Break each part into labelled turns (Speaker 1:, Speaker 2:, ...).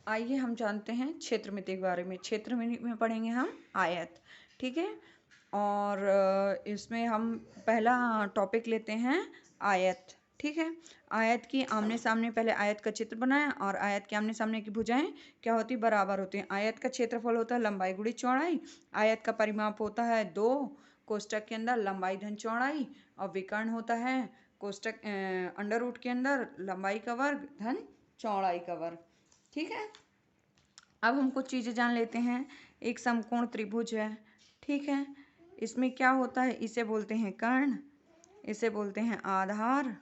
Speaker 1: आइए हम जानते हैं क्षेत्रमिति के बारे में। क्षेत्रमिति में पढ़ेंगे हम आयत, ठीक है। और इसमें हम पहला टॉपिक लेते हैं आयत, ठीक है। आयत की आमने सामने पहले आयत का चित्र बनाएं और आयत के आमने सामने की भुजाएं क्या होती बराबर होती हैं। आयत का क्षेत्रफल होता है लंबाई गुणी चौड़ाई। आयत का परिमाप होता है 2 कोष्टक के अंदर लंबाई धन चौड़ाई, और विकर्ण होता है कोष्टक अंडर रूट के अंदर लंबाई का वर्ग धन चौड़ाई का वर्ग, ठीक है। अब हम कुछ चीज़ें जान लेते हैं। एक समकोण त्रिभुज है, ठीक है। इसमें क्या होता है, इसे बोलते हैं कर्ण, इसे बोलते हैं आधार,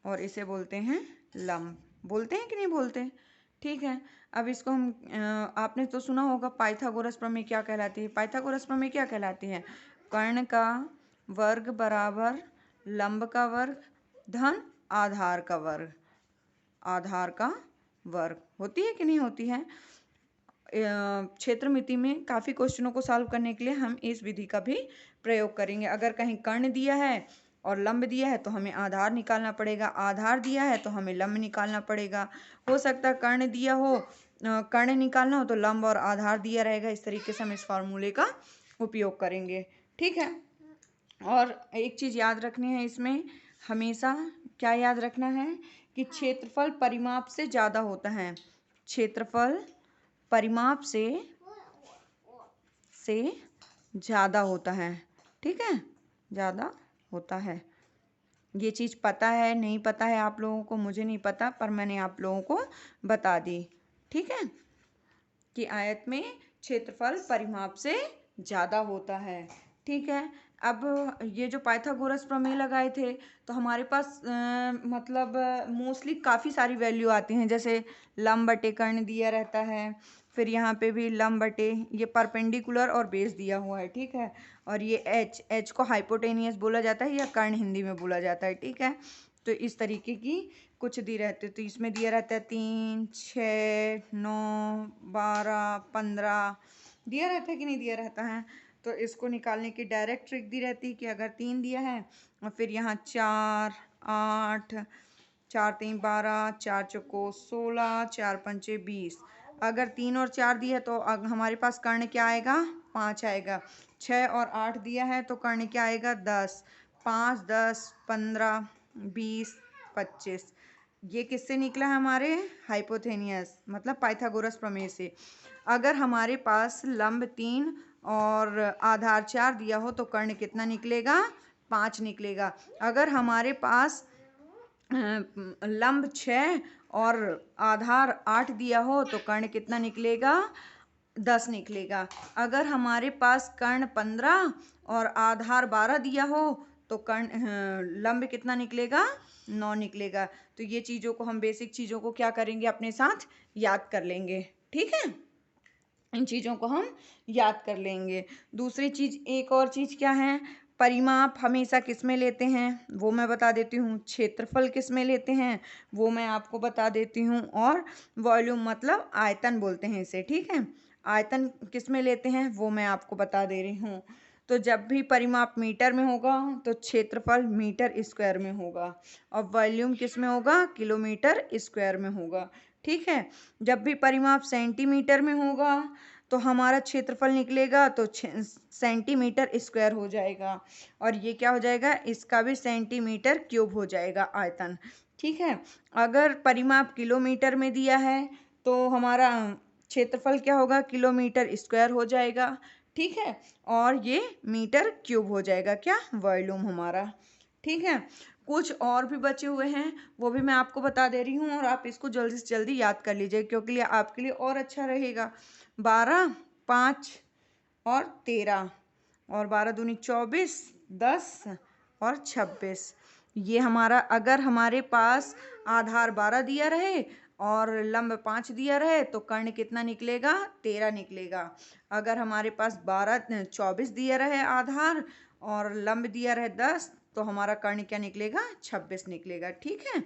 Speaker 1: और इसे बोलते हैं लंब। बोलते हैं कि नहीं बोलते, ठीक है। अब इसको हम आपने तो सुना होगा पाइथागोरस प्रमेय क्या कहलाती है। पाइथागोरस प्रमेय क्या कहलाती है, कर्ण का वर्ग बराबर लंब का वर्ग धन आधार का वर्ग, आधार का वर्ग होती है कि नहीं होती है। क्षेत्रमिति में काफ़ी क्वेश्चनों को सॉल्व करने के लिए हम इस विधि का भी प्रयोग करेंगे। अगर कहीं कर्ण दिया है और लंब दिया है तो हमें आधार निकालना पड़ेगा, आधार दिया है तो हमें लंब निकालना पड़ेगा। हो सकता है कर्ण दिया हो, कर्ण निकालना हो तो लंब और आधार दिया रहेगा। इस तरीके से हम इस फॉर्मूले का उपयोग करेंगे, ठीक है। और एक चीज़ याद रखनी है इसमें, हमेशा क्या याद रखना है कि क्षेत्रफल परिमाप से ज़्यादा होता है। क्षेत्रफल परिमाप से ज़्यादा होता है, ठीक है, ज़्यादा होता है। ये चीज़ पता है नहीं पता है आप लोगों को, मुझे नहीं पता, पर मैंने आप लोगों को बता दी, ठीक है, कि आयत में क्षेत्रफल परिमाप से ज़्यादा होता है, ठीक है। अब ये जो पाइथागोरस प्रमेय लगाए थे तो हमारे पास मतलब मोस्टली काफ़ी सारी वैल्यू आती हैं, जैसे लंब बटे कर्ण दिया रहता है, फिर यहाँ पे भी लंब बटे, ये परपेंडिकुलर और बेस दिया हुआ है, ठीक है। और ये एच को हाइपोटेनियस बोला जाता है या कर्ण हिंदी में बोला जाता है, ठीक है। तो इस तरीके की कुछ दी रहते, तो इसमें दिया रहता है 3, 6, 9, 12, 15 दिया रहता है कि नहीं दिया रहता है। तो इसको निकालने की डायरेक्ट ट्रिक दी रहती है कि अगर 3 दिया है और फिर यहाँ 4, 8, 4 3 12, 4 चौको 16, 4 पंचे 20, अगर 3 और 4 दिया है तो हमारे पास कर्ण क्या आएगा 5 आएगा। 6 और 8 दिया है तो कर्ण क्या आएगा 10, 5, 10, 15, 20, 25। ये किससे निकला है हमारे हाइपोथेनियस मतलब पाइथागोरस प्रमेय से। अगर हमारे पास लंब 3 और आधार 4 दिया हो तो कर्ण कितना निकलेगा 5 निकलेगा। अगर हमारे पास लंब 6 और आधार 8 दिया हो तो कर्ण कितना निकलेगा 10 निकलेगा। अगर हमारे पास कर्ण 15 और आधार 12 दिया हो तो कर्ण लंब कितना निकलेगा 9 निकलेगा। तो ये चीज़ों को हम बेसिक चीज़ों को क्या करेंगे अपने साथ याद कर लेंगे, ठीक है। इन चीज़ों को हम याद कर लेंगे। दूसरी चीज़, एक और चीज़ क्या है, परिमाप हमेशा किस में लेते हैं वो मैं बता देती हूँ, क्षेत्रफल किस में लेते हैं वो मैं आपको बता देती हूँ, और वॉल्यूम मतलब आयतन बोलते हैं इसे, ठीक है। आयतन किस में लेते हैं वो मैं आपको बता दे रही हूँ। तो जब भी परिमाप मीटर में होगा तो क्षेत्रफल मीटर स्क्वायर में होगा, और वॉल्यूम किस में होगा किलोमीटर स्क्वायर में होगा, ठीक है। जब भी परिमाप सेंटीमीटर में होगा तो हमारा क्षेत्रफल निकलेगा तो सेंटीमीटर स्क्वायर हो जाएगा, और ये क्या हो जाएगा इसका भी सेंटीमीटर क्यूब हो जाएगा आयतन, ठीक है। अगर परिमाप किलोमीटर में दिया है तो हमारा क्षेत्रफल क्या होगा किलोमीटर स्क्वायर हो जाएगा, ठीक है। और ये मीटर क्यूब हो जाएगा क्या वॉल्यूम हमारा, ठीक है। कुछ और भी बचे हुए हैं वो भी मैं आपको बता दे रही हूँ, और आप इसको जल्दी से जल्दी याद कर लीजिए क्योंकि आपके लिए और अच्छा रहेगा। 12, 5 और 13, और 12 दूनी 24, 10 और 26। ये हमारा, अगर हमारे पास आधार 12 दिया रहे और लंब 5 दिया रहे तो कर्ण कितना निकलेगा 13 निकलेगा। अगर हमारे पास 24 दिया रहे आधार और लंब दिया रहे 10 तो हमारा कर्ण क्या निकलेगा 26 निकलेगा, ठीक है।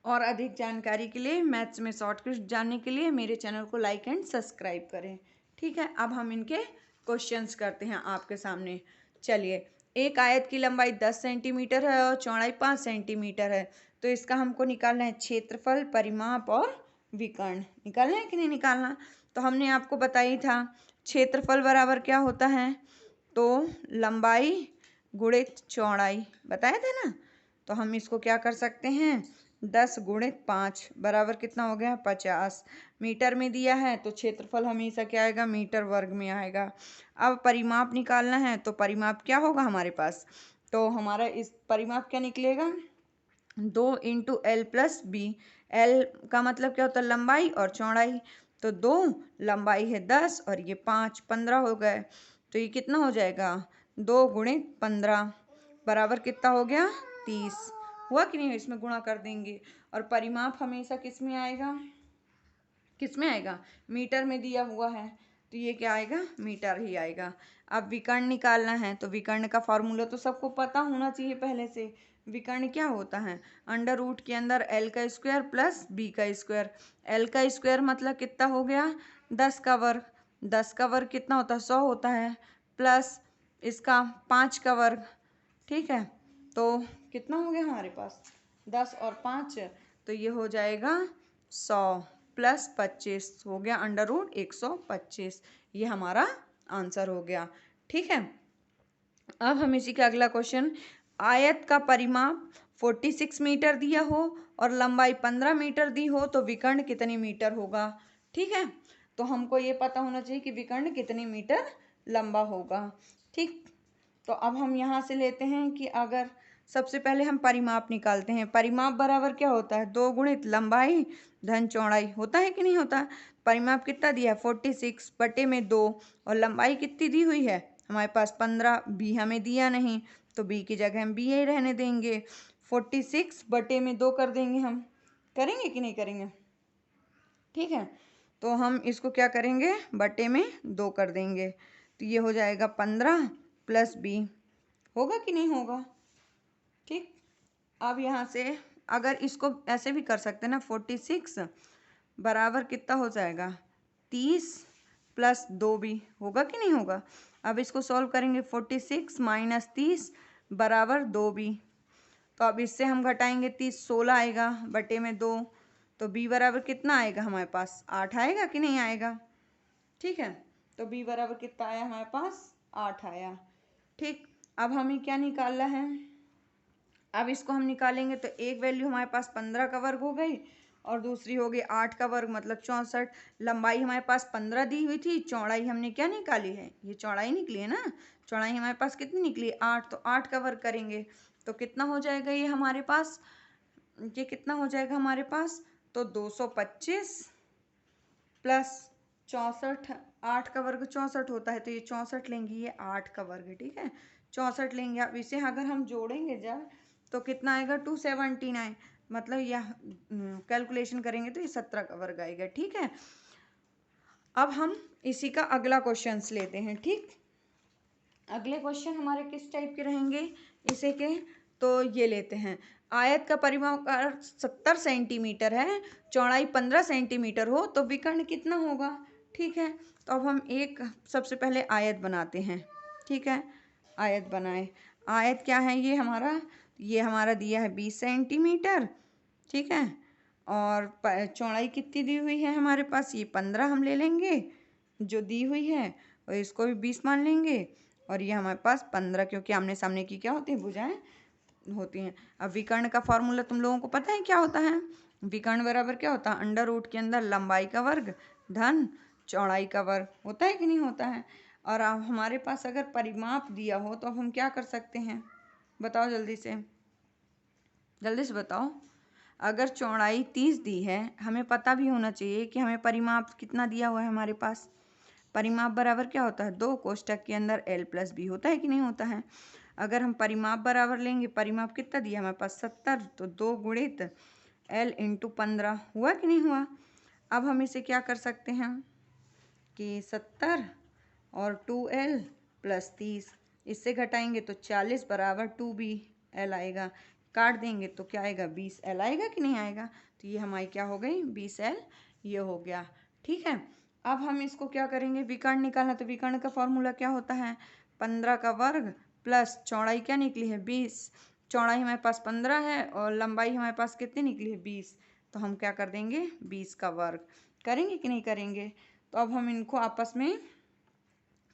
Speaker 1: और अधिक जानकारी के लिए, मैथ्स में शॉर्टकट जानने के लिए मेरे चैनल को लाइक एंड सब्सक्राइब करें, ठीक है। अब हम इनके क्वेश्चंस करते हैं आपके सामने। चलिए, एक आयत की लंबाई 10 सेंटीमीटर है और चौड़ाई 5 सेंटीमीटर है, तो इसका हमको निकालना है क्षेत्रफल परिमाप और विकर्ण। निकालना है कि नहीं निकालना? तो हमने आपको बताई था क्षेत्रफल बराबर क्या होता है, तो लंबाई गुणित चौड़ाई बताया था ना। तो हम इसको क्या कर सकते हैं, 10 गुणित 5 बराबर कितना हो गया 50। मीटर में दिया है तो क्षेत्रफल हमेशा क्या आएगा, मीटर वर्ग में आएगा। अब परिमाप निकालना है तो परिमाप क्या होगा हमारे पास, तो हमारा इस परिमाप क्या निकलेगा, 2 into L plus B. L का मतलब क्या होता है, लंबाई और चौड़ाई। तो 2 लंबाई है 10 और ये 5, 15 हो गए। तो ये कितना हो जाएगा, 2 गुणित 15 बराबर कितना हो गया 30। हुआ कि नहीं, इसमें गुणा कर देंगे। और परिमाप हमेशा किस में आएगा, किस में आएगा, मीटर में दिया हुआ है तो ये क्या आएगा, मीटर ही आएगा। अब विकर्ण निकालना है तो विकर्ण का फॉर्मूला तो सबको पता होना चाहिए पहले से। विकर्ण क्या होता है, अंडर रूट के अंदर एल का स्क्वायर प्लस बी का स्क्वायर। एल का स्क्वायर मतलब कितना हो गया 10 का वर्ग, 10 का वर्ग कितना होता है 100 होता है, प्लस इसका 5 का वर्ग। ठीक है, तो कितना हो गया हमारे पास 10 और 5, तो ये हो जाएगा 100 प्लस 25 हो गया अंडर रूट 125। ये हमारा आंसर हो गया। ठीक है, अब हम इसी का अगला क्वेश्चन, आयत का परिमाप 46 मीटर दिया हो और लंबाई 15 मीटर दी हो तो विकर्ण कितने मीटर होगा। ठीक है, तो हमको ये पता होना चाहिए कि विकर्ण कितने मीटर लंबा होगा। ठीक, तो अब हम यहाँ से लेते हैं कि अगर सबसे पहले हम परिमाप निकालते हैं। परिमाप बराबर क्या होता है, 2 गुणित लंबाई धन चौड़ाई, होता है कि नहीं होता। परिमाप कितना दिया है 46 बटे में 2, और लंबाई कितनी दी हुई है हमारे पास 15, बी हमें दिया नहीं तो बी की जगह हम बी ही रहने देंगे। 46 बटे में 2 कर देंगे, हम करेंगे कि नहीं करेंगे। ठीक है, तो हम इसको क्या करेंगे, बटे में 2 कर देंगे तो ये हो जाएगा 15 प्लस बी, होगा कि नहीं होगा। ठीक, अब यहाँ से अगर इसको ऐसे भी कर सकते हैं ना, 46 बराबर कितना हो जाएगा 30 प्लस 2 भी, होगा कि नहीं होगा। अब इसको सॉल्व करेंगे, 46 माइनस 30 बराबर 2 बी। तो अब इससे हम घटाएंगे 30, 16 आएगा बटे में 2, तो बी बराबर कितना आएगा हमारे पास 8 आएगा कि नहीं आएगा। ठीक है, तो बी बराबर कितना आया हमारे पास 8 आया। ठीक, अब हमें क्या निकालना है, अब इसको हम निकालेंगे तो एक वैल्यू हमारे पास 15 का वर्ग हो गई और दूसरी हो गई 8 का वर्ग मतलब 64। लंबाई हमारे पास 15 दी हुई थी, चौड़ाई हमने क्या निकाली है, ये चौड़ाई निकली है ना। चौड़ाई हमारे पास कितनी निकली 8, तो 8 का वर्ग करेंगे तो कितना हो जाएगा ये हमारे पास, ये कितना हो जाएगा हमारे पास, तो 225 प्लस 64, 8 का वर्ग 64 होता है तो ये 64 लेंगे, ये 8 का वर्ग। ठीक है, 64 लेंगे। अब इसे अगर हम जोड़ेंगे जब तो कितना आएगा 279, मतलब यह कैलकुलेशन करेंगे तो ये 17 का वर्ग आएगा। ठीक है, अब हम इसी का अगला क्वेश्चन लेते हैं। ठीक, अगले क्वेश्चन हमारे किस टाइप के रहेंगे इसे के, तो ये लेते हैं, आयत का परिमाप 70 सेंटीमीटर है, चौड़ाई 15 सेंटीमीटर हो तो विकर्ण कितना होगा। ठीक है, तो अब हम एक सबसे पहले आयत बनाते हैं। ठीक है, आयत बनाए, आयत क्या है ये हमारा दिया है 20 सेंटीमीटर। ठीक है, और चौड़ाई कितनी दी हुई है हमारे पास, ये 15 हम ले लेंगे जो दी हुई है, और इसको भी 20 मान लेंगे, और ये हमारे पास 15 क्योंकि आमने सामने की क्या होती है भुजाएं होती हैं। अब विकर्ण का फॉर्मूला तुम लोगों को पता है क्या होता है, विकर्ण बराबर क्या होता है, अंडर रूट के अंदर लंबाई का वर्ग धन चौड़ाई का वर्ग, होता है कि नहीं होता है। और अब हमारे पास अगर परिमाप दिया हो तो अब हम क्या कर सकते हैं, बताओ जल्दी से बताओ। अगर चौड़ाई 30 दी है, हमें पता भी होना चाहिए कि हमें परिमाप कितना दिया हुआ है हमारे पास। परिमाप बराबर क्या होता है, 2 कोष्टक के अंदर एल प्लस बी, होता है कि नहीं होता है। अगर हम परिमाप बराबर लेंगे, परिमाप कितना दिया हमारे पास 70, तो 2 गुणित एल इंटू 15, हुआ कि नहीं हुआ। अब हम इसे क्या कर सकते हैं कि 70 और 2l प्लस 30, इससे घटाएंगे तो 40 बराबर 2b एल आएगा, काट देंगे तो क्या आएगा 20l आएगा कि नहीं आएगा। तो ये हमारी क्या हो गई 20l, ये हो गया। ठीक है, अब हम इसको क्या करेंगे, विकर्ण निकालना, तो विकर्ण का फॉर्मूला क्या होता है, 15 का वर्ग प्लस चौड़ाई क्या निकली है 20, चौड़ाई हमारे पास 15 है और लंबाई हमारे पास कितनी निकली है 20, तो हम क्या कर देंगे 20 का वर्ग। करेंगे कि नहीं करेंगे? तो अब हम इनको आपस में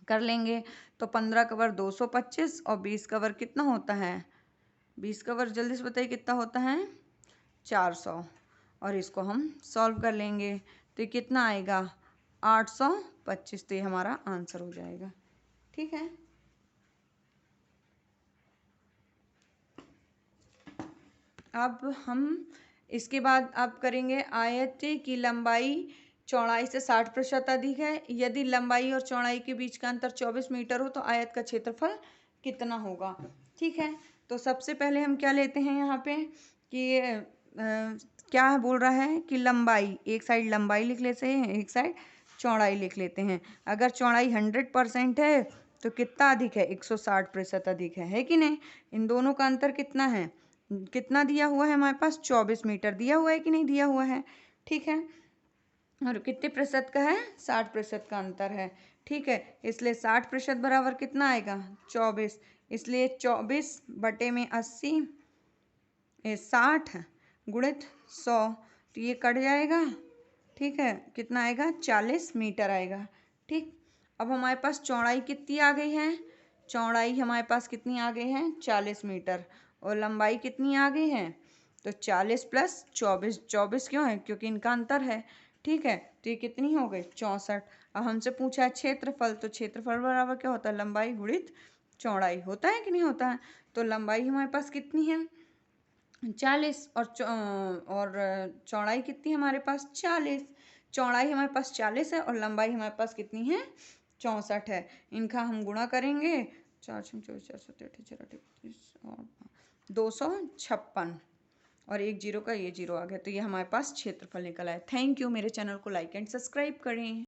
Speaker 1: कर लेंगे। तो 15 का वर्ग 225 और 20 का वर्ग कितना होता है? 20 का वर्ग जल्दी से बताइए कितना होता है? 400। और इसको हम सॉल्व कर लेंगे तो ये कितना आएगा? 825। तो ये हमारा आंसर हो जाएगा। ठीक है। अब हम इसके बाद अब करेंगे आयत की लंबाई चौड़ाई से 60% अधिक है। यदि लंबाई और चौड़ाई के बीच का अंतर 24 मीटर हो तो आयत का क्षेत्रफल कितना होगा? ठीक है। तो सबसे पहले हम क्या लेते हैं यहाँ पे कि क्या बोल रहा है कि लंबाई, एक साइड लंबाई लिख लेते हैं, एक साइड चौड़ाई लिख लेते हैं। अगर चौड़ाई 100% है तो कितना अधिक है? 160% अधिक है कि नहीं? इन दोनों का अंतर कितना है? कितना दिया हुआ है हमारे पास? 24 मीटर दिया हुआ है कि नहीं दिया हुआ है? ठीक है। और कितने प्रतिशत का है? 60% का अंतर है। ठीक है। इसलिए 60% बराबर कितना आएगा? 24। इसलिए 24/80 60 गुणित 100। तो ये कट जाएगा। ठीक है। कितना आएगा? 40 मीटर आएगा। ठीक। अब हमारे पास चौड़ाई कितनी आ गई है? चौड़ाई हमारे पास कितनी आ गई है? 40 मीटर। और लंबाई कितनी आ गई है? तो 40 + 24। 24 क्यों है? क्योंकि इनका अंतर है। ठीक है। तो ये कितनी हो गई? 64। अब हमसे पूछा है क्षेत्रफल, तो क्षेत्रफल बराबर क्या होता है? लंबाई गुणित चौड़ाई। होता है कि नहीं होता है? तो लंबाई हमारे पास कितनी है? 40 और चौड़ाई कितनी है हमारे पास? 40। चौड़ाई हमारे पास 40 है और लंबाई हमारे पास कितनी है? 64 है। इनका हम गुणा करेंगे। 256 और एक जीरो का ये जीरो आ गया। तो ये हमारे पास क्षेत्रफल निकल आया। Thank you. मेरे चैनल को लाइक एंड सब्सक्राइब करें।